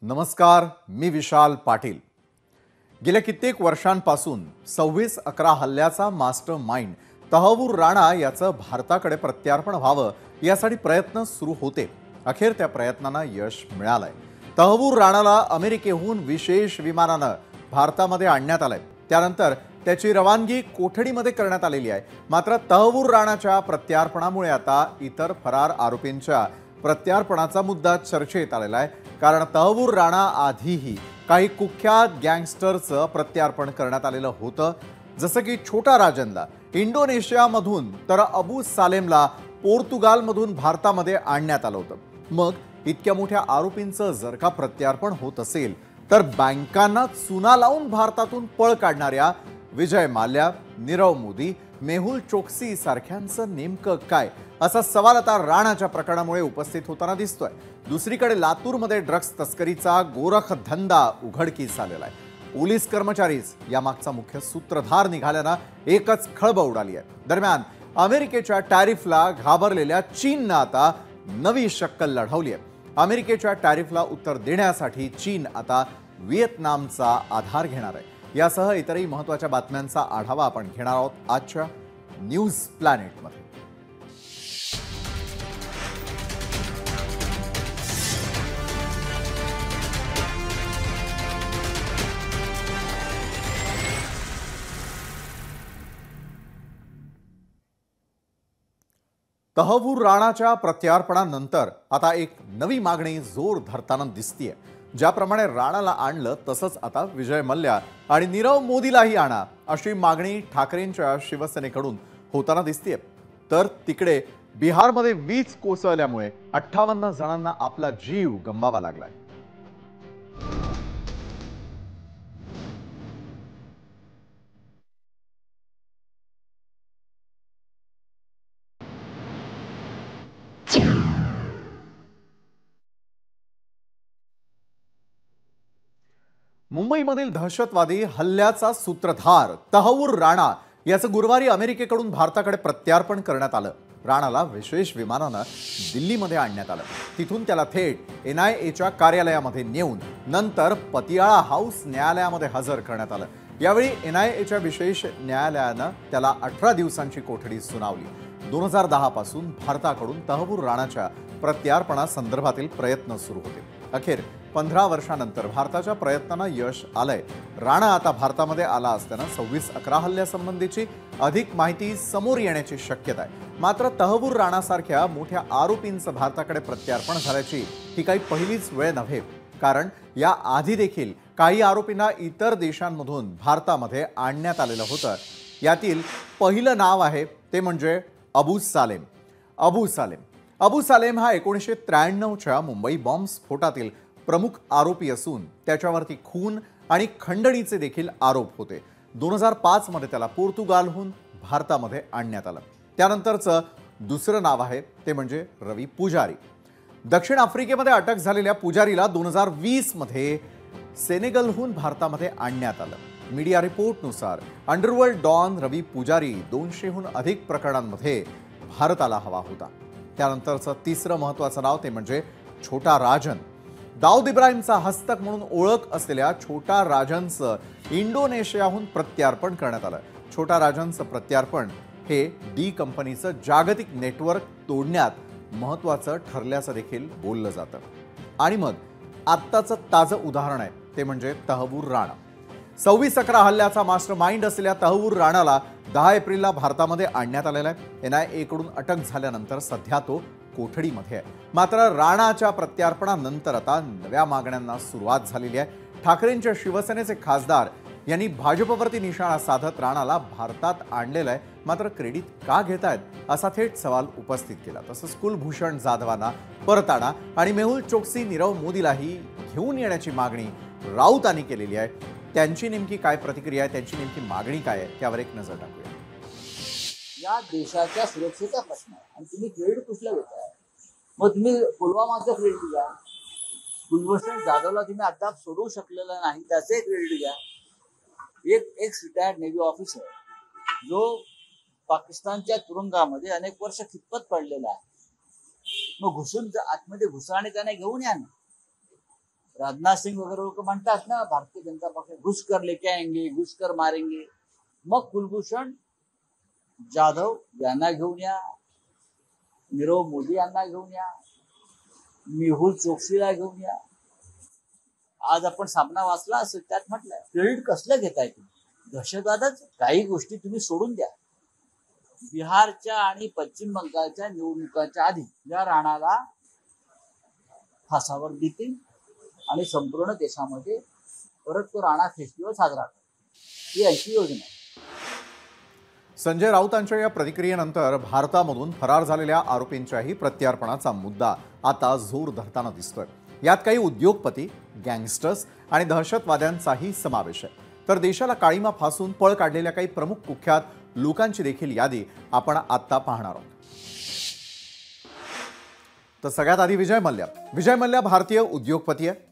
नमस्कार, मी विशाल पाटील। गेल्या कित्येक वर्षांपासून 26/11 हल्ल्याचा मास्टर माइंड तहव्वूर राणा याचं भारताकडे प्रत्यार्पण व्हावं यासाठी प्रयत्न सुरू होते। अखेर त्या प्रयत्नांना यश मिळालंय। तहव्वूर राणाला अमेरिकेहून विशेष विमानानं भारतामध्ये आणण्यात आलंय। त्यानंतर त्याची रवानगी कोठडीमध्ये करण्यात आलेली आहे। मात्र तहव्वूर राणाच्या प्रत्यार्पणामुळे आता इतर फरार आरोपींच्या प्रत्यार्पणाचा मुद्दा चर्चेत आलेला आहे। कारण तहव्वूर राणा आधीही काही कुख्यात गँगस्टरचं प्रत्यार्पण करण्यात आलेलं होतं, जसं की छोटा राजनला इंडोनेशियामधून तर अबू सालेमला पोर्तुगालमधून भारतामध्ये आणण्यात आलं होतं। मग इतक्या मोठ्या आरोपींचं जर का प्रत्यार्पण होत असेल तर बँकांना चुना लावून भारतातून पळ काढणाऱ्या विजय माल्या, नीरव मोदी, मेहुल चोक्सी सारख्यांचं नेमकं काय, असा सवाल आता राणाच्या प्रकरणामुळे उपस्थित होताना दिसतोय। दुसरीकडे लातूरमध्ये ड्रग्स तस्करीचा गोरख धंदा उघडकीस आलेला आहे। पोलीस कर्मचारीच यामागचा मुख्य सूत्रधार निघाल्यानं एकच खळबळ उडाली आहे। दरम्यान अमेरिकेच्या टॅरिफला घाबरलेल्या चीननं आता नवी शक्कल लढवली आहे। अमेरिकेच्या टॅरिफला उत्तर देण्यासाठी चीन आता व्हिएतनामचा आधार घेणार आहे। यासह इतरही महत्त्वाच्या बातम्यांचा आढावा आपण घेणार आहोत आजच्या न्यूज प्लॅनेटमध्ये। तहव्वूर राणाच्या प्रत्यार्पणानंतर आता एक नवी मागणी जोर धरताना दिसतीये। ज्याप्रमाणे राणाला आणलं तसंच आता विजय मल्ल्या आणि नीरव मोदीलाही आणा अशी मागणी ठाकरेंच्या शिवसेनेकडून होताना दिसतीये। तर तिकडे बिहारमध्ये वीज कोसळल्यामुळे 58 जणांना आपला जीव गमवावा लागलाय। मुंबईमधील दहशतवादी हल्ल्याचा सूत्रधार तहव्वूर राणा याचं गुरुवारी अमेरिकेकडून भारताकडे प्रत्यार्पण करण्यात आलं। राणाला विशेष विमानानं दिल्लीमध्ये आणण्यात आलं। तिथून त्याला थेट NIAच्या कार्यालयामध्ये नेऊन नंतर पतियाळा हाऊस न्यायालयामध्ये हजर करण्यात आलं। यावेळी NIAच्या विशेष न्यायालयानं त्याला 18 दिवसांची कोठडी सुनावली। 2010 पासून भारताकडून तहव्वूर राणाच्या प्रत्यार्पणासंदर्भातील प्रयत्न सुरू होते। अखेर 15 वर्षांनंतर भारताच्या प्रयत्नांना यश आलंय। राणा आता भारतामध्ये आला असताना 26/11 हल्ल्यासंबंधीची अधिक माहिती समोर येण्याची शक्यता आहे। मात्र तहव्वूर राणासारख्या मोठ्या आरोपींचं भारताकडे प्रत्यार्पण झाल्याची ही काही पहिलीच वेळ नव्हे। कारण या आधी देखील काही आरोपींना इतर देशांमधून भारतामध्ये आणण्यात आलेलं होतं। यातील पहिलं नाव आहे ते म्हणजे अबू सालेम। अबू सालेम हा 1993च्या मुंबई बॉम्ब स्फोटातील प्रमुख आरोपी असून त्याच्यावरती खून आणि खंडणीचे देखील आरोप होते। 2005 मध्ये त्याला पोर्तुगालहून भारतामध्ये आणण्यात आलं। त्यानंतरचं दुसरं नाव आहे ते म्हणजे रवी पुजारी। दक्षिण आफ्रिकेमध्ये अटक झालेल्या पुजारीला 2020 मध्ये सेनेगलहून भारतामध्ये आणण्यात आलं। मीडिया रिपोर्टनुसार अंडरवर्ल्ड डॉन रवी पुजारी 200हून अधिक प्रकरणांमध्ये भारताला हवा होता। त्यानंतरचं तिसरं महत्त्वाचं नाव ते म्हणजे छोटा राजन। दाऊद इब्राहिमचा हस्तक म्हणून ओळख असलेल्या छोटा राजनचं इंडोनेशियाहून प्रत्यार्पण करण्यात आलं। छोटा राजनचं प्रत्यार्पण हे डी कंपनीचं जागतिक नेटवर्क तोडण्यात महत्त्वाचं ठरल्याचं देखील बोललं जातं। आणि मग आत्ताचं ताजं उदाहरण आहे ते म्हणजे तहव्वूर राणा। 26/11 हल्ल्याचा मास्टर माइंड असलेल्या तहव्वूर राणाला 10 एप्रिलला भारतामध्ये आणण्यात आलेला आहे। NIA कडून अटक झाल्यानंतर सध्या तो कोठडीमध्ये आहे। मात्र राणाच्या प्रत्यार्पणानंतर आता नव्या मागण्यांना सुरुवात झालेली आहे। ठाकरेंच्या शिवसेनेचे खासदार यांनी भाजपवरती निशाणा साधत राणाला भारतात आणलेलं आहे। मात्र क्रेडिट का घेतायत असा थेट सवाल उपस्थित केला। तसंच कुलभूषण जाधवांना परत आणा आणि मेहुल चोक्सी, नीरव मोदीलाही घेऊन येण्याची मागणी राऊतांनी केलेली आहे। त्यांची नेमकी काय प्रतिक्रिया आहे, त्यांची नेमकी मागणी काय आहे त्यावर एक नजर टाकूया। या देशाच्या सुरक्षेचा प्रश्न आहे आणि तुम्ही क्रेडिट कुठलं घेताय? मग तुम्ही पुलवामाचं क्रेडिट घ्या, कुलभूषण जाधवला तुम्ही अद्याप सोडवू शकलेला नाही त्याचे क्रेडिट घ्या। एक एक्स रिटायर्ड नेव्ही ऑफिसर जो पाकिस्तानच्या तुरुंगामध्ये अनेक वर्ष खितपत पडलेला आहे, मग घुसून आतमध्ये घुसा आणि त्याने घेऊन या ना। राजनाथ सिंग वगैरे लोक म्हणतात ना, भारतीय जनता पक्ष घुसकर लेके आएंगे, घुसकर मारेंगे. मग कुलभूषण जाधव यांना घेऊन या, नीरव मोदी यांना घेऊन या, मेहुल चोक्सीला घेऊन या. आज आपण सामना वाचला असेल, त्यात म्हटलंय क्रेडिट कसलं घेताय तुम्ही? दहशतवादच. काही गोष्टी तुम्ही सोडून द्या. बिहारच्या आणि पश्चिम बंगालच्या निवडणुकांच्या आधी या राणाला फासावर देतील आणि संपूर्ण देशामध्ये परत तो राणा फेस्टिवल साजरा करतील, ही यांची योजना आहे. संजय राऊतांच्या या प्रतिक्रियेनंतर भारतामधून फरार झालेल्या आरोपींच्याही प्रत्यार्पणाचा मुद्दा आता जोर धरताना दिसतोय. यात काही उद्योगपती, गँगस्टर्स आणि दहशतवाद्यांचाही समावेश आहे. तर देशाला काळीमा फासून पळ काढलेल्या काही प्रमुख कुख्यात लोकांची देखील यादी आपण आता पाहणार आहोत. तर सगळ्यात आधी विजय मल्ल्या. विजय मल्ल्या भारतीय उद्योगपती आहे.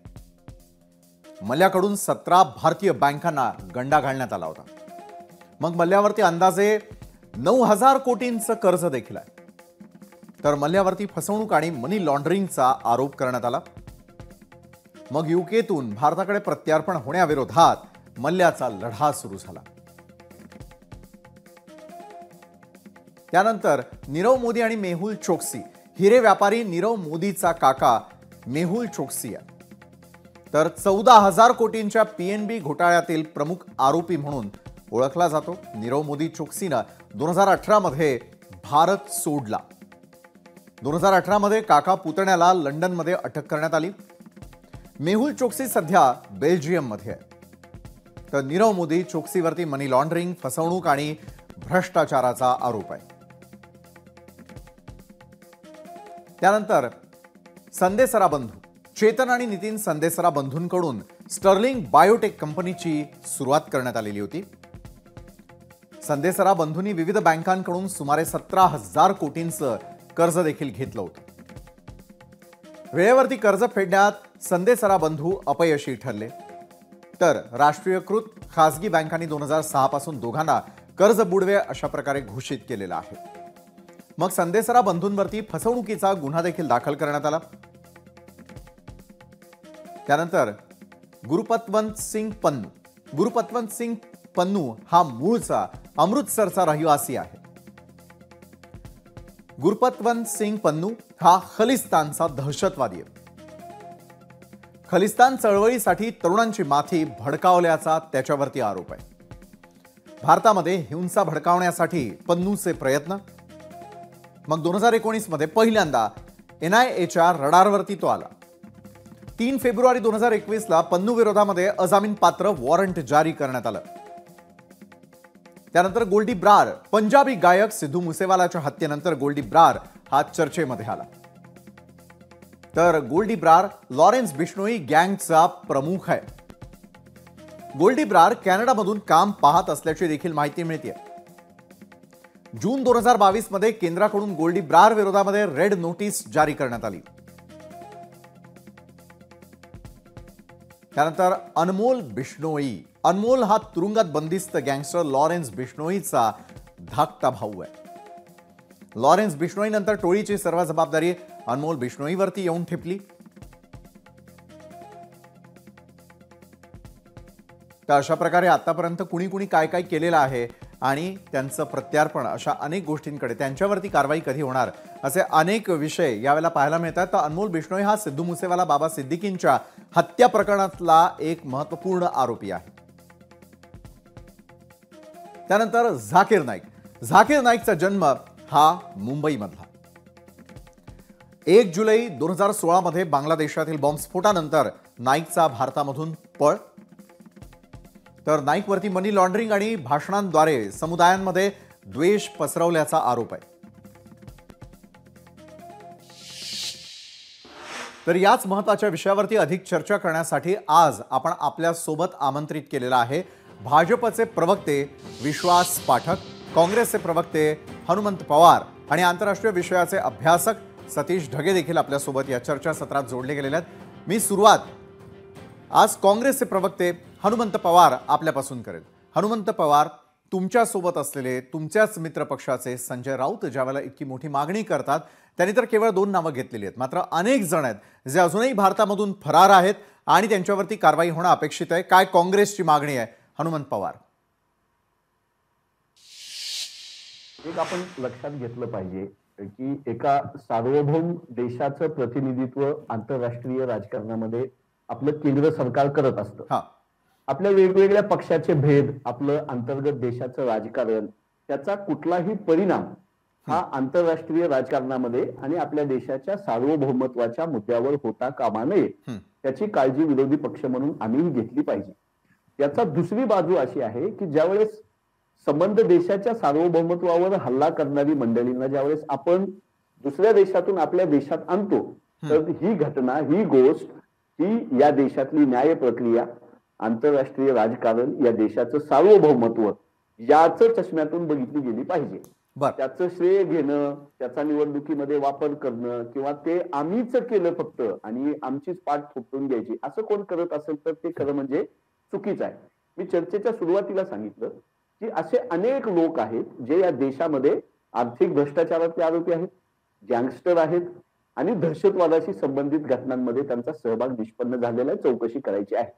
मल्ल्याकडून 17 भारतीय बँकांना गंडा घालण्यात आला होता. मग मल्ल्यावरती अंदाजे 9,000 कोटींचं कर्ज देखील आहे. तर मल्ल्यावरती फसवणूक आणि मनी लॉन्ड्रिंगचा आरोप करण्यात आला. मग युकेतून भारताकडे प्रत्यार्पण होण्याविरोधात मल्ल्याचा लढा सुरू झाला. त्यानंतर नीरव मोदी आणि मेहुल चोक्सी. हिरे व्यापारी नीरव मोदीचा काका मेहुल चोक्सी आहे. तर 14,000 कोटींच्या PNB घोटाळ्यातील प्रमुख आरोपी म्हणून ओळखला जातो. नीरव मोदी चोक्सीनं 2018 मध्ये भारत सोडला. 2018 मध्ये काका पुतण्याला लंडनमध्ये अटक करण्यात आली. मेहुल चोक्सी सध्या बेल्जियममध्ये आहे. तर नीरव मोदी चोक्सीवरती मनी लॉन्ड्रिंग, फसवणूक आणि भ्रष्टाचाराचा आरोप आहे. त्यानंतर संदेसरा बंधू. चेतन आणि नितीन संदेसरा बंधूंकडून स्टर्लिंग बायोटेक कंपनीची सुरुवात करण्यात आलेली होती. संदेसरा बंधूंनी विविध बँकांकडून सुमारे 17,000 कोटींचं कर्ज देखील घेतलं होतं. वेळेवरती कर्ज फेडण्यात संदेसरा बंधू अपयशी ठरले. तर राष्ट्रीयकृत खासगी बँकांनी 2006 पासून दोघांना कर्ज बुडवे अशा प्रकारे घोषित केलेलं आहे. मग संदेसरा बंधूंवरती फसवणुकीचा गुन्हा देखील दाखल करण्यात आला. त्यानंतर गुरुपतवंत सिंग पन्नू. गुरुपतवंत सिंग पन्नू हा मूळचा अमृतसरचा रहिवासी आहे. गुरुपतवंत सिंग पन्नू हा खलिस्तानचा दहशतवादी आहे. खलिस्तान चळवळीसाठी तरुणांची माथी भडकावल्याचा त्याच्यावरती आरोप आहे. भारतामध्ये हिंसा भडकावण्यासाठी पन्नूचे प्रयत्न. मग 2019 मध्ये पहिल्यांदा NIAच्या रडारवरती तो आला. 3 फेब्रुवारी 2021 ला पन्नू विरोधामध्ये अजामीनपात्र वॉरंट जारी करण्यात आलं. त्यानंतर गोल्डी ब्रार. पंजाबी गायक सिद्धू मुसेवालाच्या हत्येनंतर गोल्डी ब्रार हा चर्चेमध्ये आला. तर गोल्डी ब्रार लॉरेन्स बिश्नोई गँगचा प्रमुख आहे. गोल्डी ब्रार कॅनडामधून काम पाहत असल्याची देखील माहिती मिळते. जून 2022 मध्ये केंद्राकडून गोल्डी ब्रार विरोधामध्ये रेड नोटीस जारी करण्यात आली. त्यानंतर अनमोल बिश्नोई. अनमोल हा तुरुंगात बंदिस्त गँगस्टर लॉरेन्स बिश्नोईचा धाकटा भाऊ आहे. लॉरेन्स बिश्नोई नंतर टोळीची सर्व जबाबदारी अनमोल बिश्नोईवरती येऊन ठेपली. तर अशा प्रकारे आतापर्यंत कुणी कुणी काय काय केलेलं आहे आणि त्यांचं प्रत्यार्पण, अशा अनेक गोष्टींकडे, त्यांच्यावरती कारवाई कधी होणार, असे अनेक विषय यावेळेला पाहायला मिळतात. तर अनमोल बिश्नोई हा सिद्धू मुसेवाला बाबा सिद्दीकींच्या हत्या प्रकरणातला एक महत्त्वपूर्ण आरोपी आहे. त्यानंतर झाकीर नाईक. झाकीर नाईकचा जन्म हा मुंबईमधला. 1 जुलै 2016 मध्ये बांगलादेशातील बॉम्बस्फोटानंतर नाईकचा भारतामधून पळ. तर नाईकवरती मनी लॉन्ड्रिंग आणि भाषणांद्वारे समुदायांमध्ये द्वेष पसरवल्याचा आरोप आहे. तर याच महत्त्वाच्या विषयावरती अधिक चर्चा करण्यासाठी आज आपण आपल्या सोबत आमंत्रित केलेला आहे भाजपचे प्रवक्ते विश्वास पाठक, काँग्रेसचे प्रवक्ते हनुमंत पवार आणि आंतरराष्ट्रीय विषयाचे अभ्यासक सतीश ढगे देखील आपल्यासोबत या चर्चासत्रात जोडले गेलेले आहेत. मी सुरुवात आज काँग्रेसचे प्रवक्ते हनुमंत पवार आपल्यापासून करेल. हनुमंत पवार, तुमच्या सोबत असलेले तुमच्याच मित्रपक्षाचे संजय राऊत ज्यावेळेला इतकी मोठी मागणी करतात त्यांनी तर केवळ 2 नावं घेतलेली आहेत, मात्र अनेक जण आहेत जे अजूनही भारतामधून फरार आहेत आणि त्यांच्यावरती कारवाई होणं अपेक्षित आहे. काय काँग्रेसची मागणी आहे? हनुमंत पवार. एक आपण लक्षात घेतलं पाहिजे की एका सार्वभौम देशाचं प्रतिनिधित्व आंतरराष्ट्रीय राजकारणामध्ये आपलं केंद्र सरकार करत असतं. हां, आपल्या वेगवेगळ्या पक्षाचे भेद, आपलं अंतर्गत देशाचं राजकारण, त्याचा कुठलाही परिणाम हा आंतरराष्ट्रीय राजकारणामध्ये आणि आपल्या देशाच्या सार्वभौमत्वाच्या मुद्द्यावर होता कामा नये, त्याची काळजी विरोधी पक्ष म्हणून आम्हीही घेतली पाहिजे. याचा दुसरी बाजू अशी आहे की ज्यावेळेस संबंध देशाच्या सार्वभौमत्वावर हल्ला करणारी मंडळींना ज्यावेळेस आपण दुसऱ्या देशातून आपल्या देशात आणतो, तर ही घटना, ही गोष्ट, ही या देशातली न्याय प्रक्रिया, आंतरराष्ट्रीय राजकारण, या देशाचं सार्वभौमत्व याच चष्म्यातून बघितली गेली पाहिजे. त्याचं श्रेय घेणं, त्याचा निवडणुकीमध्ये वापर करणं किंवा ते आम्हीच केलं फक्त आणि आमचीच पाठ थोपटून घ्यायची असं कोण करत असेल तर ते खरं म्हणजे चुकीचं आहे. मी चर्चेच्या सुरुवातीला सांगितलं की असे अनेक लोक आहेत जे या देशामध्ये आर्थिक भ्रष्टाचाराचे आरोपी आहेत, गँगस्टर आहेत आणि दहशतवादाशी संबंधित घटनांमध्ये त्यांचा सहभाग निष्पन्न झालेला आहे, चौकशी करायची आहे.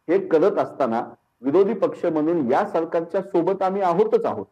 हे करत असताना विरोधी पक्ष म्हणून या सरकारच्या सोबत आम्ही आहोतच आहोत.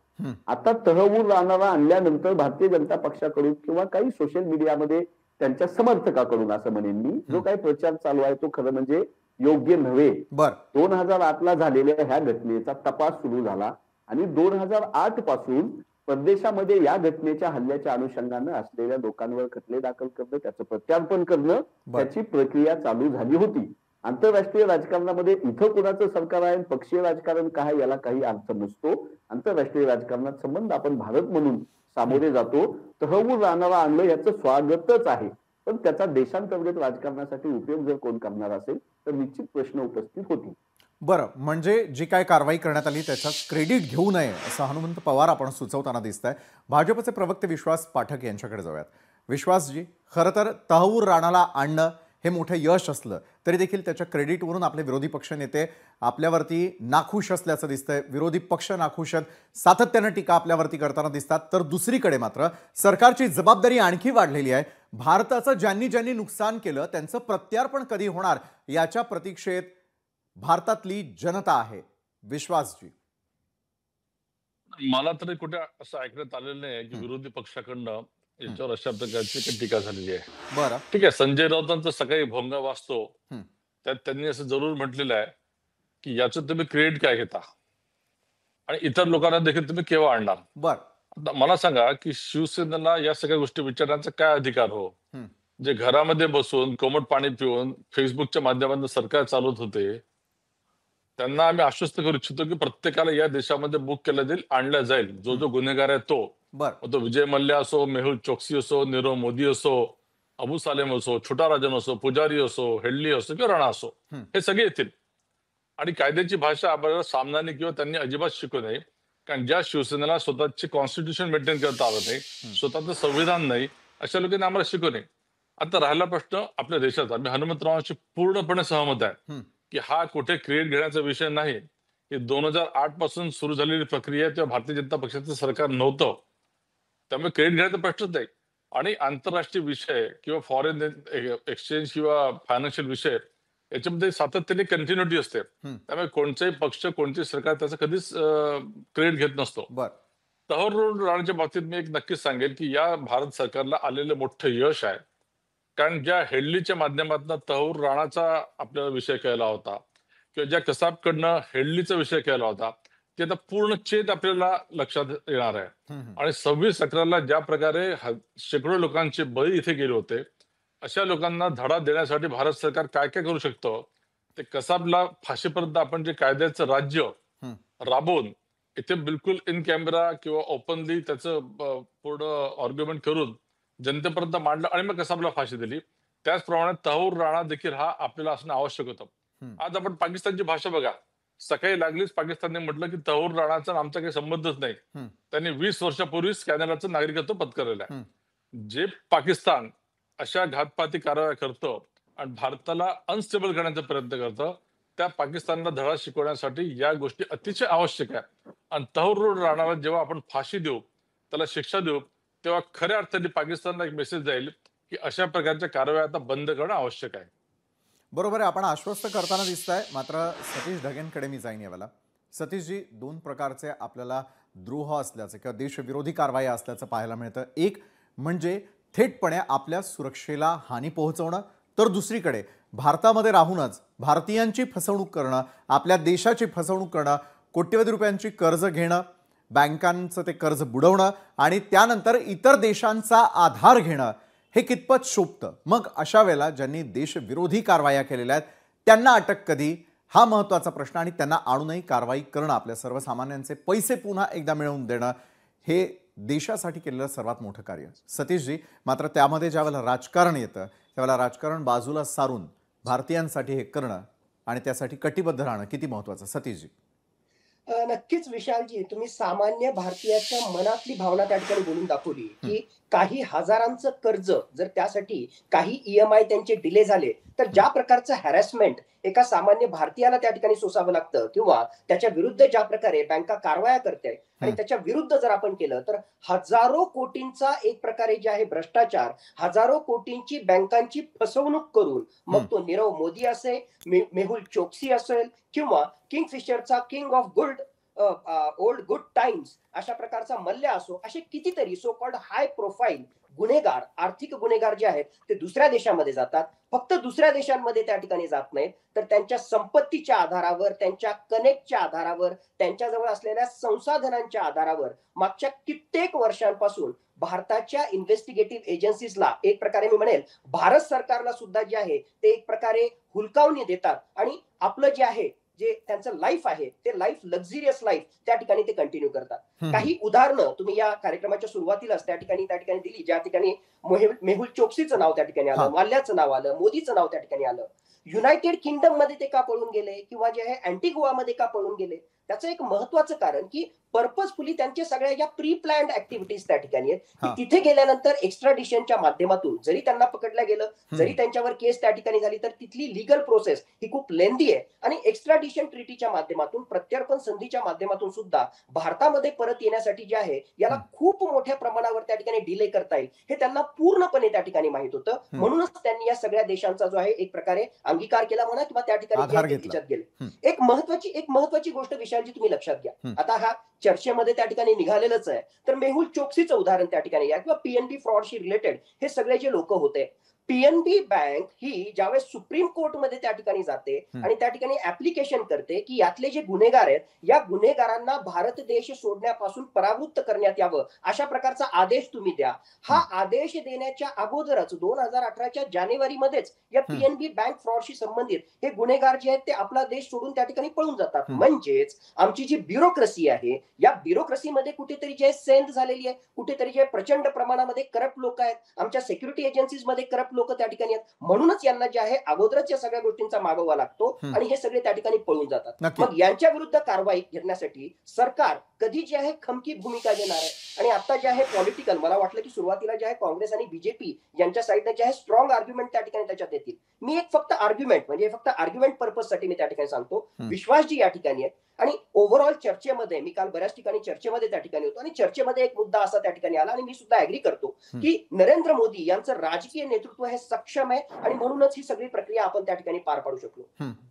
आता तहवूर राणाला आणल्यानंतर भारतीय जनता पक्षाकडून किंवा काही सोशल मीडियामध्ये त्यांच्या समर्थकाकडून असं म्हणेन मी, जो काही प्रचार चालू आहे तो खरं म्हणजे योग्य नव्हे. 2008 ला झालेल्या ह्या घटनेचा तपास सुरू झाला आणि 2008 पासून परदेशामध्ये या घटनेच्या हल्ल्याच्या अनुषंगानं असलेल्या लोकांवर खटले दाखल करणं, त्याचं प्रत्यार्पण करणं, त्याची प्रक्रिया चालू झाली होती. आंतरराष्ट्रीय राजकारणामध्ये इथं कुणाचं सरकार आहे, पक्षीय राजकारण काय, याला काही अर्थ नसतो. आंतरराष्ट्रीय राजकारणात संबंध आपण भारत म्हणून सामोरे जातो. तहवूर राणाला आणलं याचं स्वागतच आहे, पण त्याचा देशांतर्गत राजकारणासाठी उपयोग जर कोण करणार असेल तर निश्चित प्रश्न उपस्थित होतील. बरं, म्हणजे जी काय कारवाई करण्यात आली त्याचा क्रेडिट घेऊ नये असं हनुमंत पवार आपण सुचवताना दिसतंय. भाजपचे प्रवक्ते विश्वास पाठक यांच्याकडे जाऊयात. विश्वासजी, खरं तर तहवूर राणाला आणणं हे मोठं यश असलं तरी देखील त्याच्या क्रेडिटवरून आपले विरोधी पक्ष नेते आपल्यावरती नाखुश असल्याचं दिसतंय. विरोधी पक्ष नाखुश आहेत, सातत्यानं टीका आपल्यावरती करताना दिसतात. तर दुसरीकडे मात्र सरकारची जबाबदारी आणखी वाढलेली आहे. भारताचं ज्यांनी ज्यांनी नुकसान केलं त्यांचं प्रत्यार्पण कधी होणार याच्या प्रतीक्षेत भारतातली जनता आहे. विश्वासजी, मला तरी कुठे असं ऐकण्यात आलेलं नाही की विरोधी पक्षाकडनं याच्यावर अशा प्रकारची टीका झालेली आहे. बरं, ठीक आहे, संजय राऊतांचं सकाळी भोंगा वाचतो त्यात त्यांनी असं जरूर म्हटलेलं आहे की याचं तुम्ही क्रेडिट काय घेता आणि इतर लोकांना देखील तुम्ही केव्हा आणणार. आता मला सांगा की शिवसेनेला या सगळ्या गोष्टी विचारण्याचा काय अधिकार हो? जे घरामध्ये बसून कोमट पाणी पिऊन फेसबुकच्या माध्यमातून सरकार चालवत होते त्यांना आम्ही आश्वस्त करू इच्छितो की प्रत्येकाला या देशामध्ये बुक केलं जाईल, आणलं जाईल. जो जो गुन्हेगार आहे तो विजय मल्ल्या असो, मेहुल चोक्सी असो, नीरव मोदी असो, अबू सालेम असो, छोटा राजन असो, पुजारी असो, हेडली असो किंवा राणा असो, हे सगळे येतील. आणि कायद्याची भाषा आपल्याला सामनाने किंवा त्यांनी अजिबात शिकू नये. कारण ज्या शिवसेनेला स्वतःची कॉन्स्टिट्यूशन मेंटेन करता आलं नाही, स्वतःचं संविधान नाही, अशा लोकांनी आम्हाला शिकू नये. आता राहिला प्रश्न आपल्या देशाचा. मी हनुमंतरावांशी पूर्णपणे सहमत आहे की हा कुठे क्रेडिट घेण्याचा विषय नाही. ही 2008 पासून सुरू झालेली प्रक्रिया तेव्हा भारतीय जनता पक्षाचं सरकार नव्हतं, त्यामुळे क्रेडिट घेण्याचा प्रश्नच नाही. आणि आंतरराष्ट्रीय विषय किंवा फॉरेन एक्सचेंज किंवा फायनान्शियल विषय याच्यामध्ये सातत्याने कंटिन्युटी असते. त्यामुळे कोणताही पक्ष, कोणतेही सरकार त्याचं कधीच क्रेडिट घेत नसतो. तहवूर राणाच्या बाबतीत मी एक नक्कीच सांगेल की या भारत सरकारला आलेलं मोठं यश आहे. कारण ज्या हेडलीच्या माध्यमातून तहवूर राणाचा आपल्याला विषय कळला होता किंवा ज्या कसाबकडनं हेडलीचा विषय कळला होता ते आता पूर्ण चेत आपल्याला लक्षात येणार आहे. आणि 26/11 ज्या प्रकारे शेकडो लोकांचे बळी इथे गेले होते, अशा लोकांना धडा देण्यासाठी भारत सरकार काय काय करू शकतं ते कसाबला फाशीपर्यंत आपण जे कायद्याचं राज्य राबवून इथे बिलकुल इन कॅमेरा किंवा ओपनली त्याचं पूर्ण आर्ग्युमेंट करून जनतेपर्यंत मांडलं आणि मग कसाबला फाशी दिली, त्याचप्रमाणे तहवूर राणा देखील हा आपल्याला असणं आवश्यक होतं. आज आपण पाकिस्तानची भाषा बघा, सकाळी लागलीच पाकिस्तानने म्हटलं की तहवूर राणाचा आमचा काही संबंधच नाही. त्यांनी 20 वर्षापूर्वीच कॅनडाचं नागरिकत्व पत्करलेलं आहे. जे पाकिस्तान अशा घातपाती कारवाया करतं आणि भारताला अनस्टेबल करण्याचा प्रयत्न करतं, त्या पाकिस्तानला धडा शिकवण्यासाठी या गोष्टी अतिशय आवश्यक आहे. आणि तहव्वूर राणाला जेव्हा आपण फाशी देऊ, त्याला शिक्षा देऊ, तेव्हा खऱ्या अर्थाने पाकिस्तानला एक मेसेज जाईल की अशा प्रकारच्या कारवाया आता बंद करणं आवश्यक आहे. बरोबर आहे, आपण आश्वस्त करताना दिसताय. मात्र सतीश ढगेंकडे मी जाईन यावेळेला. सतीशजी, दोन प्रकारचे आपल्याला द्रोह असल्याचं किंवा देशविरोधी कारवाई असल्याचं पाहायला मिळतं. एक म्हणजे थेटपणे आपल्या सुरक्षेला हानी पोहोचवणं, तर दुसरीकडे भारतामध्ये राहूनच भारतीयांची फसवणूक करणं, आपल्या देशाची फसवणूक करणं, कोट्यवधी रुपयांची कर्ज घेणं, बँकांचं ते कर्ज बुडवणं आणि त्यानंतर इतर देशांचा आधार घेणं, हे कितपत शोभतं? मग अशा वेळेला ज्यांनी देशविरोधी कारवाया केलेल्या आहेत त्यांना अटक कधी, हा महत्त्वाचा प्रश्न. आणि त्यांना आणूनही कारवाई करणं, आपल्या सर्वसामान्यांचे पैसे पुन्हा एकदा मिळवून देणं, हे देशासाठी केलेलं सर्वात मोठं कार्य. सतीशजी, मात्र त्यामध्ये ज्यावेळेला राजकारण येतं त्यावेळेला राजकारण बाजूला सारून भारतीयांसाठी हे करणं आणि त्यासाठी कटिबद्ध राहणं किती महत्त्वाचं? सतीशजी. नक्कीच विशालजी, तुम्ही सामान्य भारतीयाच्या मनातली भावना त्या ठिकाणी बोलून दाखवली की काही हजारांचं कर्ज जर त्यासाठी काही EMI त्यांचे डिले झाले तर ज्या प्रकारचं हॅरॅसमेंट एका सामान्य भारतीयाला त्या ठिकाणी सोसावं लागतं किंवा त्याच्या विरुद्ध ज्या प्रकारे बँका कारवाया करते आणि त्याच्या विरुद्ध जर आपण केलं तर हजारो कोटींचा एक प्रकारे जे आहे भ्रष्टाचार, हजारो कोटींची बँकांची फसवणूक करून मग तो नीरव मोदी असेल, मेहुल चोक्सी असेल किंवा किंगफिशरचा king of gold old good times अशा प्रकारचा मल्ल्या असो, असे कितीतरी सो कॉल्ड हाय प्रोफाईल गुन्हेगार, आर्थिक गुन्हेगार जे आहेत ते दुसऱ्या देशामध्ये जातात. फक्त दुसऱ्या देशांमध्ये त्या ठिकाणी जात नाहीत तर त्यांच्या संपत्तीच्या आधारावर, त्यांच्या कनेक्टच्या आधारावर, त्यांच्याजवळ असलेल्या संसाधनांच्या आधारावर मागच्या कित्येक वर्षांपासून भारताच्या इन्व्हेस्टिगेटिव्ह एजन्सीजला, एक प्रकारे मी म्हणेल भारत सरकारला सुद्धा जे आहे ते एक प्रकारे हुलकावणी देतात आणि आपलं जे आहे जे त्यांचं लाईफ आहे ते लाईफ, लक्झरियस लाईफ त्या ठिकाणी ते कंटिन्यू करतात. काही उदाहरणं तुम्ही या कार्यक्रमाच्या सुरुवातीलाच त्या ठिकाणी दिली, ज्या ठिकाणी मेहुल चोक्सीचं नाव त्या ठिकाणी आलं, माल्याचं नाव आलं, मोदीचं नाव त्या ठिकाणी आलं. युनायटेड किंगडम मध्ये ते का पळून गेले किंवा जे आहे अँटिगुआ मध्ये का पळून गेले, त्याचं एक महत्वाचं कारण की पर्पजफुली त्यांच्या सगळ्या ज्या प्री प्लॅन्ड ऍक्टिव्हिटीज त्या ठिकाणी आहेत की तिथे गेल्यानंतर एक्स्ट्राडिशनच्या माध्यमातून जरी त्यांना पकडलं गेलं, जरी त्यांच्यावर केस त्या ठिकाणी झाली तर तिथली लीगल प्रोसेस ही खूप लेंदी आहे आणि एक्स्ट्राडिशन ट्रीटीच्या माध्यमातून, प्रत्यर्पण संधीच्या माध्यमातून सुद्धा भारतामध्ये परत येण्यासाठी जे आहे याला खूप मोठ्या प्रमाणावर त्या ठिकाणी डिले करता येईल हे त्यांना पूर्णपणे त्या ठिकाणी माहित होतं. म्हणूनच त्यांनी या सगळ्या देशांचा जो आहे एक प्रकारे अंगीकार केला म्हणा किंवा त्या ठिकाणी त्याच्यात गेले. एक महत्वाची गोष्ट विशालजी तुम्ही लक्षात घ्या, आता हा चर्चेमध्ये त्या ठिकाणी निघालेलंच आहे, तर मेहुल चोक्सीचं उदाहरण त्या ठिकाणी या किंवा PNB फ्रॉडशी रिलेटेड हे सगळे जे लोक होते. PNB बँक ही ज्यावेळेस सुप्रीम कोर्टमध्ये त्या ठिकाणी जाते आणि त्या ठिकाणी ऍप्लिकेशन करते की यातले जे गुन्हेगार आहेत या गुन्हेगारांना भारत देश सोडण्यापासून परावृत्त करण्यात यावं, अशा प्रकारचा आदेश तुम्ही द्या. हा आदेश देण्याच्या अगोदरच 2018च्या जानेवारीमध्येच या PNB बँक फ्रॉडशी संबंधित हे गुन्हेगार जे आहेत ते आपला देश सोडून त्या ठिकाणी पळून जातात. म्हणजेच आमची जी ब्युरोक्रेसी आहे या ब्युरोक्रेसीमध्ये कुठेतरी जे सेंध झालेली आहे, कुठेतरी जे प्रचंड प्रमाणामध्ये करप्ट लोक आहेत, आमच्या सिक्युरिटी एजन्सीज मध्ये करप्ट लोक त्या ठिकाणी आहेत. म्हणूनच यांना जे आहे अगोदरच या सगळ्या गोष्टींचा मागोवा लागतो आणि हे सगळे त्या ठिकाणी पळून जातात. मग यांच्या विरुद्ध कारवाई करण्यासाठी सरकार कधी जे आहे खमकी भूमिका घेणार आहे आणि आता जे आहे पॉलिटिकल, मला वाटलं की सुरुवातीला जे आहे काँग्रेस आणि BJP यांच्या साईडने जे आहे स्ट्रॉंग आर्ग्युमेंट त्या ठिकाणी त्याच्यात येतील. मी एक फक्त आर्ग्युमेंट म्हणजे फक्त आर्ग्युमेंट पर्पज साठी मी त्या ठिकाणी सांगतो. विश्वासजी या ठिकाणी आहे आणि ओव्हरऑल चर्चेमध्ये मी काल बऱ्याच ठिकाणी चर्चेमध्ये त्या ठिकाणी होतो आणि चर्चेमध्ये एक मुद्दा असा त्या ठिकाणी आला आणि मी सुद्धा ऍग्री करतो की नरेंद्र मोदी यांचं राजकीय नेतृत्व हे सक्षम आहे आणि म्हणूनच ही सगळी प्रक्रिया आपण त्या ठिकाणी पार पाडू शकलो.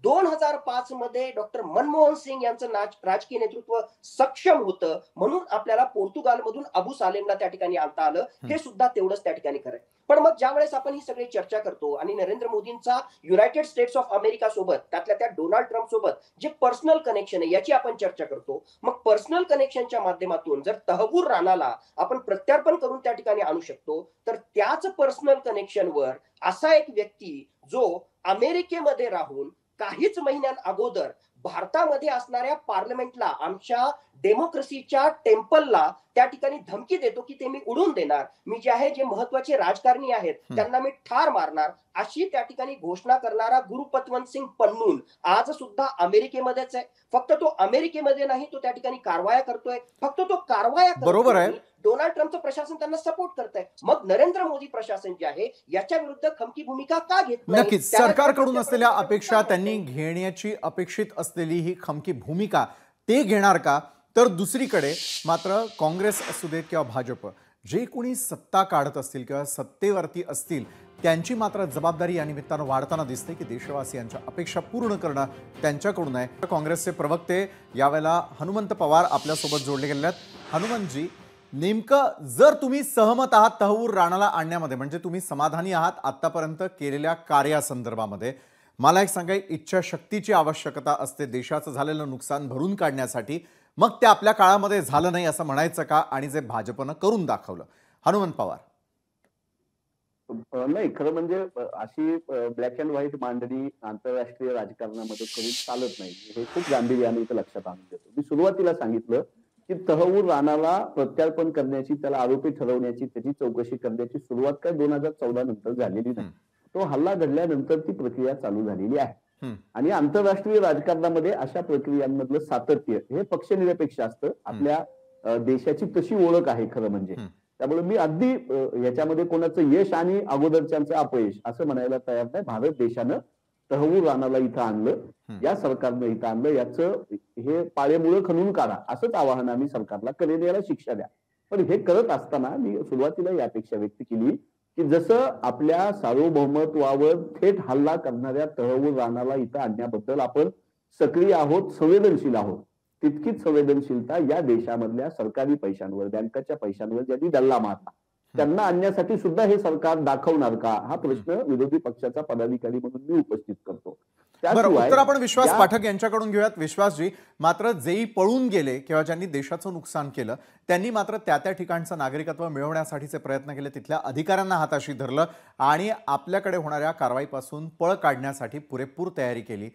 2005 मध्ये डॉक्टर मनमोहन सिंग यांचं राजकीय नेतृत्व सक्षम होतं म्हणून आपल्याला पोर्तुगालमधून अबू सालेमला त्या ठिकाणी आणता आलं, हे सुद्धा तेवढंच त्या ठिकाणी खरंय. पण मग ज्या वेळेस आपण ही सगळी चर्चा करतो आणि नरेंद्र मोदींचा युनायटेड स्टेट्स ऑफ अमेरिका सोबत, त्यातल्या त्या डोनाल्ड ट्रम्प सोबत जे पर्सनल कनेक्शन आहे याची आपण चर्चा करतो. मग पर्सनल कनेक्शनच्या माध्यमातून जर तहव्वूर राणाला आपण प्रत्यार्पण करून त्या ठिकाणी आणू शकतो तर त्याच पर्सनल कनेक्शनवर असा एक व्यक्ती जो अमेरिकेमध्ये राहून काहीच महिन्यां अगोदर भारतामध्ये असणाऱ्या पार्लमेंटला, आमच्या डेमोक्रेसीच्या टेम्पलला त्या ठिकाणी धमकी देतो की ते मी उडून देणार, मी जे आहे जे महत्वाचे राजकारणी आहेत त्यांना मी ठार मारणार, अशी त्या ठिकाणी घोषणा करणारा गुरुपतवंत सिंग पन्नून आज सुद्धा अमेरिकेमध्येच आहे. फक्त तो अमेरिकेमध्ये नाही, तो त्या ठिकाणी कारवाया करतोय. फक्त तो कारवाया बरोबर आहे. डोनाल्ड ट्रम्पचं प्रशासन त्यांना सपोर्ट करत आहे. मग नरेंद्र मोदी प्रशासन जे आहे याच्या विरुद्ध खमकी भूमिका का घेत नाही? नक्कीच सरकारकडून असलेल्या अपेक्षा, त्यांनी घेण्याची अपेक्षित असलेली ही खमकी भूमिका ते घेणार का? तर दुसरीकडे मात्र काँग्रेस असू देत किंवा भाजप, जे कोणी सत्ता काढत असतील किंवा सत्तेवरती असतील, त्यांची मात्र जबाबदारी या निमित्तानं वाढताना दिसते की देशवासियांच्या अपेक्षा पूर्ण करणं त्यांच्याकडून आहे. काँग्रेसचे प्रवक्ते यावेळेला हनुमंत पवार आपल्यासोबत जोडले गेले आहेत. हनुमंतजी, नेमकं जर तुम्ही सहमत आहात तहवूर राणाला आणण्यामध्ये, म्हणजे तुम्ही समाधानी आहात आतापर्यंत केलेल्या कार्यासंदर्भामध्ये, मला एक सांगा, इच्छाशक्तीची आवश्यकता असते देशाचं झालेलं नुकसान भरून काढण्यासाठी. मग ते आपल्या काळामध्ये झालं नाही असं म्हणायचं का? आणि जे भाजपनं करून दाखवलं. हनुमंत पवार. नाही, खरं म्हणजे अशी ब्लॅक अँड व्हाईट मांडणी आंतरराष्ट्रीय राजकारणामध्ये करून चालत नाही, हे खूप गांभीर्याने इथं लक्षात आणून देतो. मी सुरुवातीला सांगितलं की तहवूर राणाला प्रत्यार्पण करण्याची, त्याला आरोपी ठरवण्याची, त्याची चौकशी करण्याची सुरुवात काय 2014 नंतर झालेली नाही. तो हल्ला घडल्यानंतर ती प्रक्रिया चालू झालेली आहे. आणि आंतरराष्ट्रीय राजकारणामध्ये अशा प्रक्रियांमधलं सातत्य हे पक्षनिरपेक्ष असतं. आपल्या देशाची तशी ओळख आहे खरं म्हणजे. त्यामुळे मी अगदी याच्यामध्ये कोणाचं यश आणि अगोदरच्यांचं अपयश असं म्हणायला तयार नाही. भारत देशानं तहवूर राणाला इथं आणलं, या सरकारनं इथं आणलं, याचं हे पाळेमुळं खणून काढा असंच आवाहन आम्ही सरकारला करेन, याला शिक्षा द्या. पण हे करत असताना मी सुरुवातीला ही अपेक्षा व्यक्त केली की जसं आपल्या सार्वभौमत्वावर थेट हल्ला करणाऱ्या तहवूर राणाला इथं आणण्याबद्दल आपण सक्रिय आहोत, संवेदनशील आहोत, तितकीच संवेदनशीलता या देशामधल्या सरकारी पैशांवर, बँकाच्या पैशांवर ज्यांनी डल्ला मारला त्यांना आणण्यासाठी सुद्धा हे सरकार दाखवणार का, हा प्रश्न विरोधी पक्षाचा पदाधिकारी म्हणून मी उपस्थित करतो. बरं, उत्तर आपण विश्वास पाठक यांच्याकडून घेऊयात. विश्वासजी, मात्र जेही पळून गेले किंवा ज्यांनी देशाचं नुकसान केलं त्यांनी मात्र त्या त्या ठिकाणचं नागरिकत्व मिळवण्यासाठीचे प्रयत्न केले, तिथल्या अधिकाऱ्यांना हाताशी धरलं आणि आपल्याकडे होणाऱ्या कारवाईपासून पळ काढण्यासाठी पुरेपूर तयारी केली.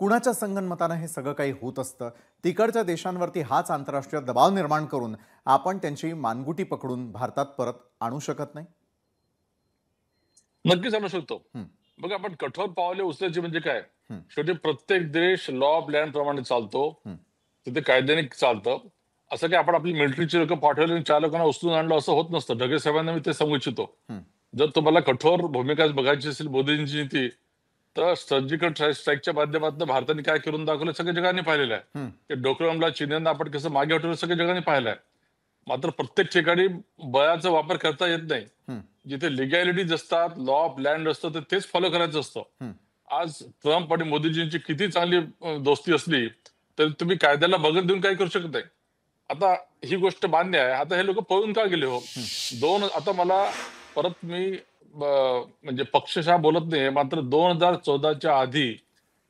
कुणाच्या संगनमतानं हे सगळं काही होत असतं? तिकडच्या देशांवरती हाच आंतरराष्ट्रीय दबाव निर्माण करून आपण त्यांची मानगुटी पकडून भारतात परत आणू शकत नाही? नक्कीच आणू शकतो. बघा, आपण कठोर पावले उचलायची म्हणजे काय, शेवटी प्रत्येक देश लॉ ऑफ लँड प्रमाणे चालतो, तिथे कायद्याने चालतं. असं की आपण आपली मिलिटरीची लोक पाठवली आणि 4 लोकांना उचलून आणलं असं होत नसतं. ढगे साहेबांना मी ते सांगू इच्छितो, जर तुम्हाला कठोर भूमिका बघायची असेल मोदींची नीती, तर सर्जिकल स्ट्राईकच्या माध्यमातून भारताने काय करून दाखवलं सगळ्या जगाने पाहिलेलं आहे. की डोकलामला चीननं आपण कसं मागे हटवलं सगळ्या जगाने पाहिलंय. मात्र प्रत्येक ठिकाणी बळाचा वापर करता येत नाही. जिथे लिगॅलिटीज असतात, लॉ ऑफ लँड असतं, तर तेच फॉलो करायचं असतं. आज ट्रम्प आणि मोदीजींची किती चांगली दोस्ती असली तरी तुम्ही कायद्याला बगल देऊन काय करू शकत नाही. आता ही गोष्ट मान्य आहे. आता हे लोक पळून का गेले हो? आता मला परत मी म्हणजे पक्षशः बोलत नाही, मात्र 2014च्या आधी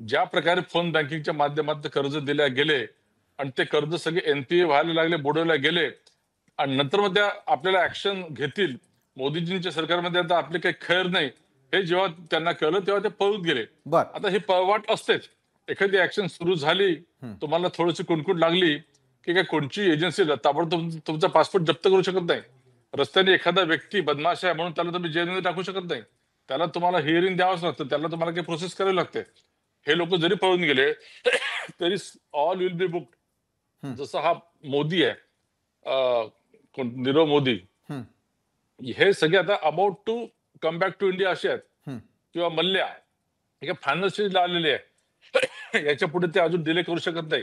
ज्या प्रकारे फोन बँकिंगच्या माध्यमातून कर्ज दिले गेले आणि ते कर्ज सगळे एनपीए व्हायला लागले, बुडवले गेले आणि नंतर मग त्या आपल्याला ऍक्शन घेतील, मोदीजींच्या सरकारमध्ये आता आपले काही खैर नाही, हे जेव्हा त्यांना कळलं तेव्हा ते पळून गेले. आता ही पळवाट असतेच. एखादी ऍक्शन सुरू झाली, तुम्हाला थोडीशी कुणकुण लागली की काय कोणची एजन्सी ताबडतोब तुमचा पासपोर्ट जप्त करू शकत नाही. रस्त्याने एखादा व्यक्ती बदमाश आहे म्हणून त्याला तुम्ही जेलमध्ये टाकू शकत नाही. त्याला तुम्हाला हिअरिंग द्यावंच लागतं, त्याला तुम्हाला काही प्रोसेस करावी लागते. हे लोक जरी पळून गेले तरी ऑल विल बी बुक्ड. जसं हा मोदी आहे, नीरव मोदी, हे सगळे आता about to come back to India असे आहेत, किंवा मल्ल्या हे फायनल स्टेजला आलेले आहे. याच्या पुढे ते अजून डिले करू शकत नाही.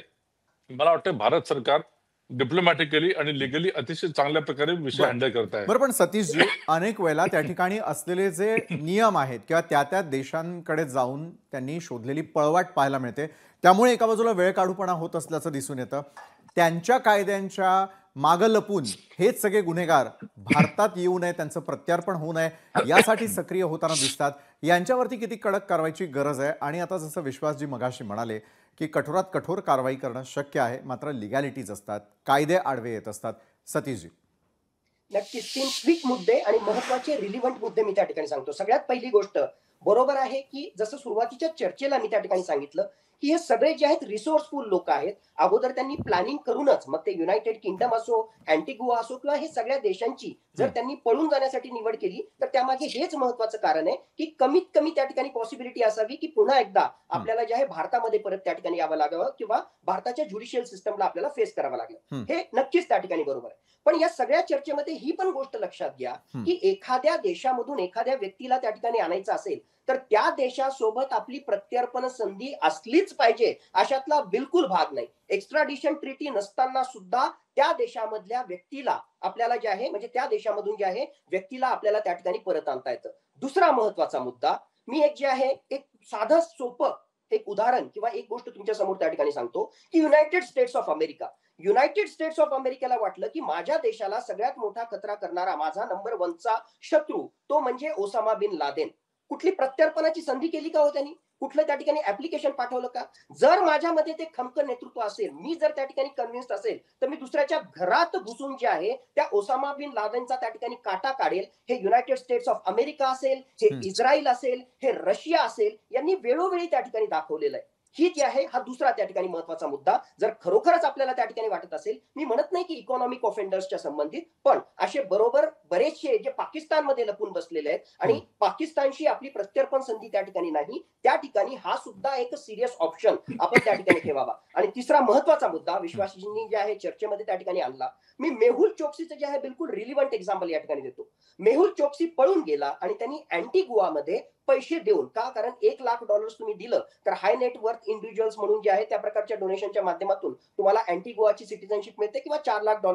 मला वाटतं भारत सरकार डिप्लोमॅटिकली आणि लिगली अतिशय चांगल्या प्रकारे विषय हँडल करत आहे. बरं, पण सतीशजी, अनेक वेळेला त्या ठिकाणी असलेले जे नियम आहेत किंवा त्या त्या देशांकडे जाऊन त्यांनी शोधलेली पळवाट पाहायला मिळते, त्यामुळे एका बाजूला वेळ काढूपणा होत असल्याचं दिसून येतं. त्यांच्या कायद्यांच्या मागं लपून हेच सगळे गुन्हेगार भारतात येऊ नये, त्यांचं प्रत्यार्पण होऊ नये यासाठी सक्रिय होताना दिसतात. यांच्यावरती किती कडक कारवाईची गरज आहे? आणि आता जसं विश्वासजी मगाशी म्हणाले की कठोरात कठोर कारवाई करणं शक्य आहे, मात्र लिगॅलिटीज असतात, कायदे आडवे येत असतात. सतीशजी. नक्कीच 3 क्विक मुद्दे आणि महत्वाचे रिलिव्हंट मुद्दे मी त्या ठिकाणी सांगतो. सगळ्यात पहिली गोष्ट, बरोबर आहे की जसं सुरुवातीच्या चर्चेला मी त्या ठिकाणी सांगितलं की हे सगळे जे आहेत रिसोर्सफुल लोक आहेत. अगोदर त्यांनी प्लॅनिंग करूनच, मग ते युनायटेड किंगडम असो, अँटिगुआ असो किंवा हे सगळ्या देशांची जर त्यांनी पळून जाण्यासाठी निवड केली तर त्यामागे हेच महत्वाचं कारण आहे की कमीत कमी त्या ठिकाणी पॉसिबिलिटी असावी की पुन्हा एकदा आपल्याला जे आहे भारतामध्ये परत त्या ठिकाणी यावं लागावं किंवा भारताच्या ज्युडिशियल सिस्टमला आपल्याला फेस करावं लागलं. हे नक्कीच त्या ठिकाणी बरोबर आहे. पण या सगळ्या चर्चेमध्ये ही पण गोष्ट लक्षात घ्या की एखाद्या देशामधून एखाद्या व्यक्तीला त्या ठिकाणी आणायचं असेल तर त्या देशासोबत आपली प्रत्यर्पण संधी असलीच पाहिजे अशातला बिलकुल भाग नाही. एक्स्ट्राडिशन ट्रीटी नसताना सुद्धा त्या देशामधल्या व्यक्तीला आपल्याला जे आहे म्हणजे त्या देशामधून जे आहे व्यक्तीला आपल्याला त्या ठिकाणी परत आणता येतं. दुसरा महत्वाचा मुद्दा, मी एक जे आहे एक साधं सोपं एक उदाहरण किंवा एक गोष्ट तुमच्या समोर त्या ठिकाणी सांगतो की युनायटेड स्टेट्स ऑफ अमेरिकेला वाटलं की माझ्या देशाला सगळ्यात मोठा खतरा करणारा माझा नंबर 1चा शत्रू तो म्हणजे ओसामा बिन लादेन. कुठली प्रत्यर्पणाची संधी केली का हो त्यांनी? कुठलं त्या ठिकाणी ऍप्लिकेशन पाठवलं का? जर माझ्यामध्ये ते खमकं नेतृत्व असेल, मी जर त्या ठिकाणी कन्व्हिन्स्ड असेल, तर मी दुसऱ्याच्या घरात घुसून जे आहे त्या ओसामा बिन लादेनचा त्या ठिकाणी काटा काढेल. हे युनायटेड स्टेट्स ऑफ अमेरिका असेल, हे इस्रायल असेल, हे रशिया असेल, यांनी वेळोवेळी त्या ठिकाणी दाखवलेलं आहे. ही जी आहे हा दुसरा त्या ठिकाणी महत्वाचा मुद्दा. जर खरोखरच आपल्याला त्या ठिकाणी वाटत असेल, मी म्हणत नाही की इकॉनॉमिक ऑफेंडर्सच्या संबंधित, पण असे बरोबर बरेचसे जे पाकिस्तानमध्ये लपून बसलेले आहेत आणि पाकिस्तानशी आपली प्रत्यर्पण संधी त्या ठिकाणी नाही, त्या ठिकाणी हा सुद्धा एक सिरियस ऑप्शन आपण त्या ठिकाणी ठेवावा. आणि तिसरा महत्वाचा मुद्दा विश्वासजींनी जे आहे चर्चेमध्ये त्या ठिकाणी आणला, मी मेहुल चोक्सीचं जे आहे बिलकुल रिलिव्हंट एक्झाम्पल या ठिकाणी देतो. मेहुल चोक्सी पळून गेला आणि त्यांनी अँटिगुआमध्ये पैसे देऊन, का कारण $1 लाख तुम्ही दिलं तर हाय नेट वर्थ इंडिव्हिज्युअल्स म्हणून जे आहे त्या प्रकारच्या डोनेशनच्या माध्यमातून तुम्हाला अँटिगुआची सिटिझनशिप मिळते किंवा $4 लाख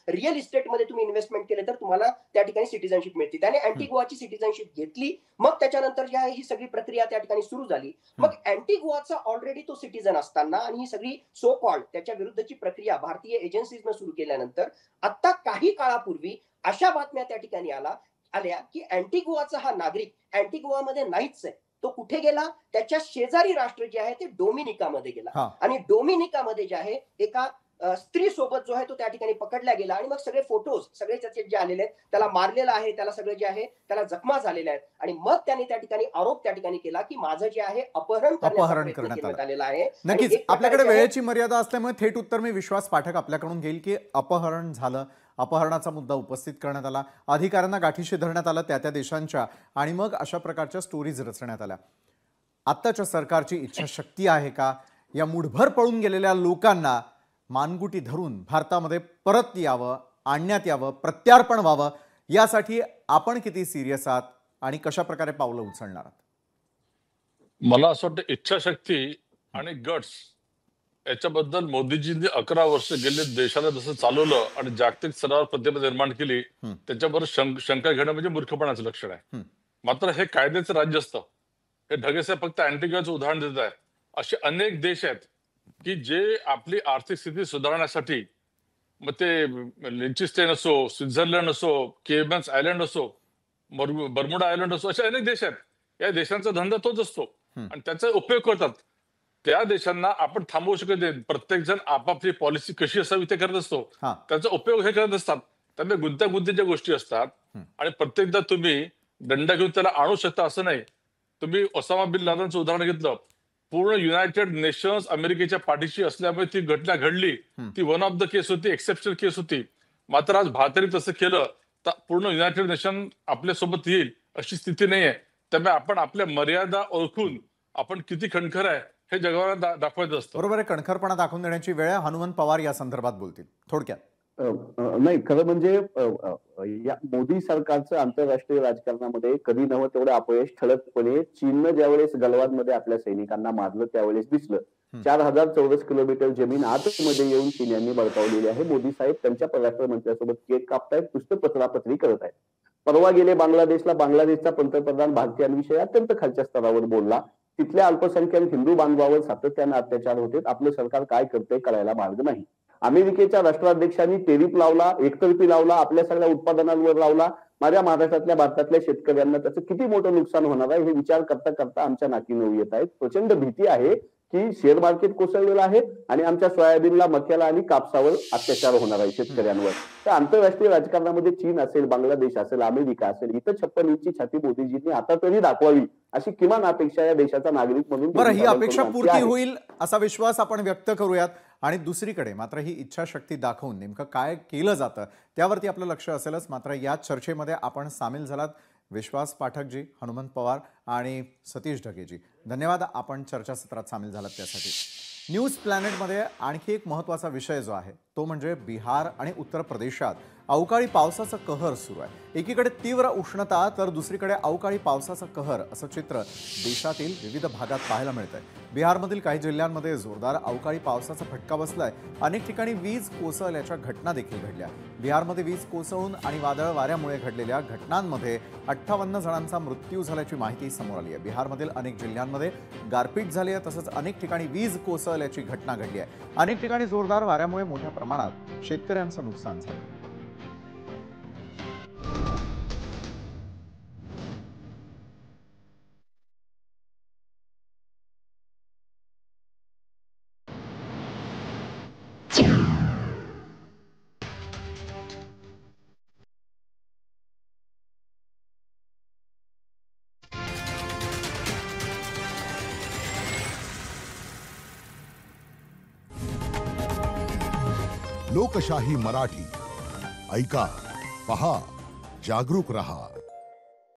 रिअल इस्टेटमध्ये तुम्ही इन्व्हेस्टमेंट केले तर तुम्हाला त्या ठिकाणी सिटिझनशिप मिळते. त्याने अँटिगुआची सिटिझनशिप घेतली. मग त्याच्यानंतर जे आहे ही सगळी प्रक्रिया त्या ठिकाणी सुरू झाली. मग अँटिगुआचा ऑलरेडी तो सिटिझन असताना आणि ही सगळी सो कॉल्ड त्याच्या विरुद्धची प्रक्रिया भारतीय एजन्सीजनं सुरू केल्यानंतर आता काही काळापूर्वी अशा बातम्या त्या ठिकाणी आल्या की अँटिगुआचा हा नागरिक अँटिगुआमध्ये नाहीच आहे. तो कुठे गेला? त्याच्या शेजारी राष्ट्र जे आहे ते डोमिनिकामध्ये गेला आणि डोमिनिकामध्ये जे आहे एका स्त्री सोबत जो आहे तो त्या ठिकाणी पकडला गेला आणि मग सगळे फोटोज सगळे त्याचे जे आलेले आहेत, त्याला मारलेलं आहे, त्याला सगळं जे आहे त्याला जखमा झालेल्या आहेत आणि मग त्याने त्या ठिकाणी आरोप त्या ठिकाणी केला की माझं जे आहे अपहरण करण्यात आलेलं आहे. नक्कीच आपल्याकडे वेळेची मर्यादा असल्यामुळे थेट उत्तर मी विश्वास पाठक आपल्याकडून घेईल की अपहरण झालं, अपहरणाचा मुद्दा उपस्थित करण्यात आला, अधिकाऱ्यांना गाठीशी धरण्यात आलं त्या देशांच्या आणि मग अशा प्रकारच्या स्टोरीज रचण्यात आल्या. आत्ताच्या सरकारची इच्छाशक्ती आहे का या मुठभर पळून गेलेल्या लोकांना मानगुटी धरून भारतामध्ये परत यावं, आणण्यात यावं, प्रत्यार्पण व्हावं यासाठी आपण किती सिरियस आहात आणि कशा प्रकारे पावलं उचलणार आहात? मला असं वाटतं इच्छाशक्ती आणि गट्स याच्याबद्दल मोदीजींनी 11 वर्ष गेले देशाला जसं चालवलं आणि जागतिक स्तरावर प्रतिमा निर्माण केली त्याच्यावर शंका घेणं म्हणजे मूर्खपणाचं लक्षण आहे. मात्र हे कायद्याचं राज्य असतं. हे ढगेसाहेब फक्त अँटिग्युआचं उदाहरण देत आहे. असे अनेक देश आहेत की जे आपली आर्थिक स्थिती सुधारण्यासाठी, मग ते लिंचिस्टेन असो, स्वित्झर्लंड असो, केमन्स आयलंड असो, बर्मुडा आयलंड असो, असे अनेक देश आहेत. या देशांचा धंदा तोच असतो आणि त्याचा उपयोग करतात. त्या देशांना आपण थांबवू शकत नाही. प्रत्येक जण आपापली पॉलिसी कशी असावी ते करत असतो. त्याचा उपयोग हे करत असतात. त्यामुळे गुंतागुंतीच्या गोष्टी असतात आणि प्रत्येकदा तुम्ही दंड घेऊन त्याला आणू शकता असं नाही. तुम्ही ओसामा बिन लादेनचं उदाहरण घेतलं. पूर्ण युनायटेड नेशन्स अमेरिकेच्या पाठीशी असल्यामुळे ती घटना घडली. ती वन ऑफ द केस होती, एक्सेप्शनल केस होती. मात्र आज भारताने तसं केलं तर पूर्ण युनायटेड नेशन आपल्यासोबत येईल अशी स्थिती नाहीये. त्यामुळे आपण आपल्या मर्यादा ओळखून आपण किती खणखर आहे हे जगाला दाखवायचं असतं. बरोबर आहे. कणखरपणा दाखवून देण्याची वेळ आहे. हनुमंत पवार या संदर्भात बोलतील थोडक्यात. नाही, खरं म्हणजे या मोदी सरकारचं आंतरराष्ट्रीय राजकारणामध्ये कधी नव्हतं तेवढं अपयश ठळकपणे चीननं ज्यावेळेस गलवानमध्ये आपल्या सैनिकांना मारलं त्यावेळेस दिसलं. 4000 चौरस किलोमीटर जमीन आतमध्ये येऊन चीन यांनी बळकावलेली आहे. मोदी साहेब त्यांच्या परराष्ट्र मंत्र्यासोबत केक कापतायत, नुसतं पत्रापत्री करत आहेत. परवा गेले बांगलादेशला, बांगलादेशचा पंतप्रधान भारतीयांविषयी अत्यंत खालच्या स्तरावर बोलला. तिथल्या अल्पसंख्याक हिंदू बांधवावर सातत्याने अत्याचार होते. आपलं सरकार काय करतंय कळायला मार्ग नाही. अमेरिकेच्या राष्ट्राध्यक्षांनी टेरिफ लावला, एकतर्फी लावला, आपल्या सगळ्या उत्पादनांवर लावला. माझ्या महाराष्ट्रातल्या, भारतातल्या शेतकऱ्यांना त्याचं किती मोठं नुकसान होणार आहे हे विचार करता करता आमच्या नाकी नऊ येत आहेत. प्रचंड भीती आहे की शेअर मार्केट कोसळलेलं आहे आणि आमच्या सोयाबीनला, मक्याला आणि कापसावर अत्याचार होणार आहे शेतकऱ्यांवर. तर आंतरराष्ट्रीय राजकारणामध्ये चीन असेल, बांगलादेश असेल, अमेरिका असेल, इथं 56 इंची छाती मोदीजींनी आता तरी दाखवावी अशी किमान अपेक्षा या देशाचा नागरिक म्हणून. बरं, ही अपेक्षा पूर्ती होईल असा विश्वास आपण व्यक्त करूयात. आणि दुसरीकडे मात्र ही इच्छाशक्ती दाखवून नेमकं काय केलं जातं त्यावरती आपलं लक्ष असेलच. मात्र या चर्चेमध्ये आपण सामील झालात. विश्वास पाठकजी, हनुमंत पवार आणि सतीश ढगेजी, धन्यवाद. आपण चर्चासत्रात सामील झालात त्यासाठी. न्यूज प्लॅनेटमध्ये आणखी एक महत्त्वाचा विषय जो आहे तो म्हणजे बिहार आणि उत्तर प्रदेशात अवकाळी पावसाचा कहर सुरू आहे. एकीकडे तीव्र उष्णता तर दुसरीकडे अवकाळी पावसाचा कहर असं चित्र देशातील विविध भागात पाहायला मिळतंय. बिहारमधील काही जिल्ह्यांमध्ये जोरदार अवकाळी पावसाचा फटका बसलाय. अनेक ठिकाणी वीज कोसळल्याच्या घटना देखील घडल्या. बिहारमध्ये वीज कोसळून आणि वादळ वाऱ्यामुळे घडलेल्या घटनांमध्ये 58 जणांचा मृत्यू झाल्याची माहिती समोर आली आहे. बिहारमधील अनेक जिल्ह्यांमध्ये गारपीट झाली आहे, तसंच अनेक ठिकाणी वीज कोसळल्याची घटना घडली आहे. अनेक ठिकाणी जोरदार वाऱ्यामुळे मोठ्या प्रमाणात शेतकऱ्यांचं नुकसान झालं. लोकशाही मराठी ऐका, पहा, जागरूक रहा.